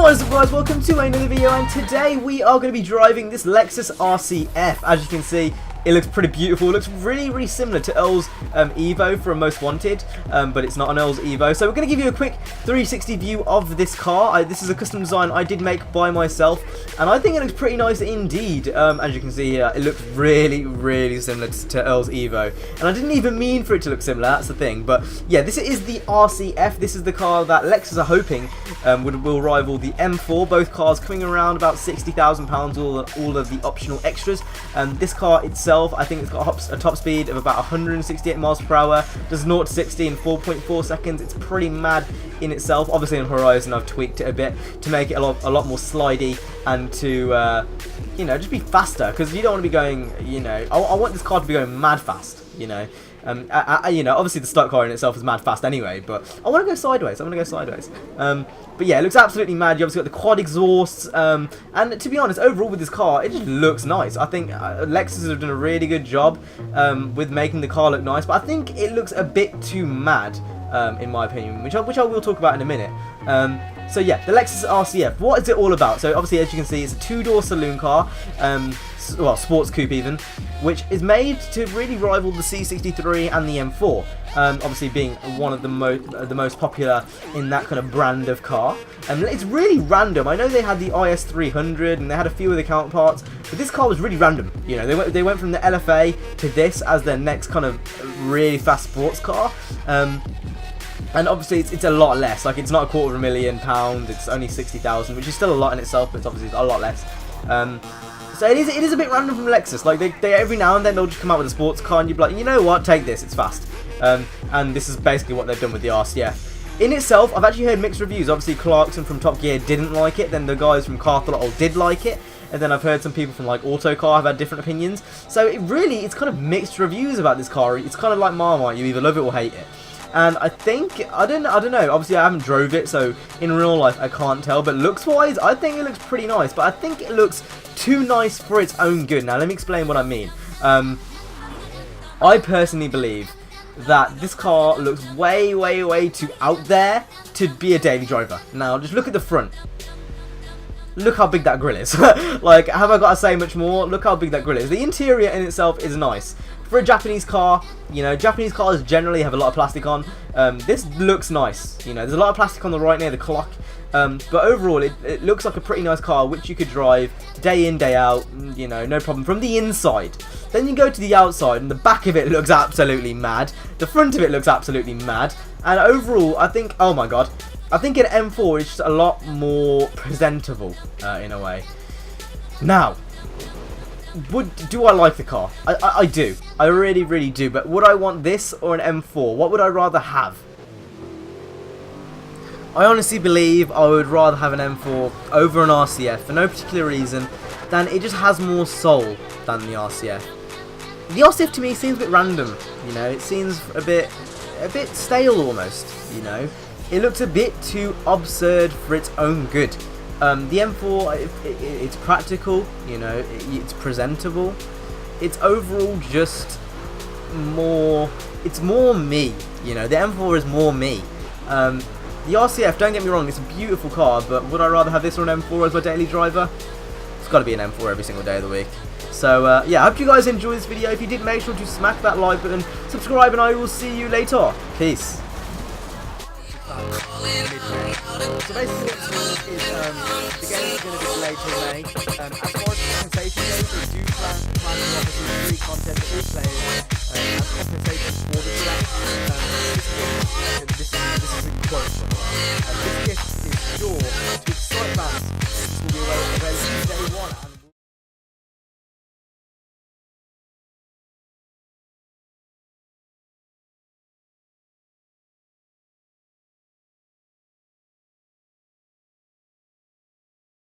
What is up, guys? Welcome to another video, and today we are going to be driving this Lexus RCF. As you can see, it looks pretty beautiful. It looks really similar to Earl's Evo from Most Wanted, but it's not an Earl's Evo. So we're going to give you a quick 360 view of this car. This is a custom design I did make by myself, and I think it looks pretty nice indeed. As you can see here, it looks really similar to Earl's Evo, and I didn't even mean for it to look similar. That's the thing. But yeah, this is the RCF. This is the car that Lexus are hoping will rival the M4. Both cars coming around about £60,000, all of the optional extras. This car itself, I think it's got a top speed of about 168 miles per hour, does 0 to 60 in 4.4 seconds. It's pretty mad in itself. Obviously on Horizon I've tweaked it a bit to make it a lot more slidey and to you know, just be faster, because you don't want to be going, you know, I want this car to be going mad fast, you know. You know, obviously the stock car in itself is mad fast anyway, but I want to go sideways. But yeah, it looks absolutely mad. You obviously got the quad exhausts, and to be honest, overall with this car, it just looks nice. I think Lexus have done a really good job with making the car look nice, but I think it looks a bit too mad, in my opinion, which I will talk about in a minute. So yeah, the Lexus RCF, what is it all about? So obviously, as you can see, it's a two-door saloon car, well, sports coupe even, which is made to really rival the C63 and the M4. Obviously being one of the most popular in that kind of brand of car. And it's really random. I know they had the IS300 and they had a few of the counterparts, but this car was really random. You know, they went from the LFA to this as their next kind of really fast sports car. And obviously it's a lot less. Like, it's not £250,000. It's only 60,000, which is still a lot in itself, but it's obviously a lot less. So it is a bit random from Lexus. Like, they every now and then they'll just come out with a sports car and you'll be like, you know what, take this, it's fast. And this is basically what they've done with the RCF. In itself, I've actually heard mixed reviews. Obviously Clarkson from Top Gear didn't like it, then the guys from Car Throttle did like it, and then I've heard some people from like Autocar have had different opinions. So it's kind of mixed reviews about this car. It's kind of like Marmite, you either love it or hate it. And I think, I don't know, obviously I haven't drove it, so in real life I can't tell, but looks-wise, I think it looks pretty nice, but I think it looks too nice for its own good. Now, let me explain what I mean. I personally believe that this car looks way too out there to be a daily driver. Now, just look at the front. Look how big that grille is. Like, have I got to say much more? Look how big that grille is. The interior in itself is nice. For a Japanese car, you know, Japanese cars generally have a lot of plastic on. This looks nice. You know, there's a lot of plastic on the right near the clock. But overall, it looks like a pretty nice car, which you could drive day in, day out, you know, no problem, from the inside. Then you go to the outside, and the back of it looks absolutely mad. The front of it looks absolutely mad. And overall, I think, oh my god, I think an M4 is just a lot more presentable, in a way. Now, do I like the car? I do. I really do. But would I want this or an M4? What would I rather have? I honestly believe I would rather have an M4 over an RCF for no particular reason than it just has more soul than the RCF. The RCF to me seems a bit random, you know. It seems a bit stale almost, you know. It looks a bit too absurd for its own good. The M4, it's practical, you know, it's presentable. It's overall just more, it's more me, you know. The M4 is more me. The RCF, don't get me wrong, it's a beautiful car, but would I rather have this or an M4 as my daily driver? It's got to be an M4 every single day of the week. So, yeah, I hope you guys enjoyed this video. If you did, make sure to smack that like button, subscribe, and I will see you later. Peace. So basically what this is, the game is going to be delayed till May. As far as compensation goes, they do plan to offer free content to all players as compensation for the delay.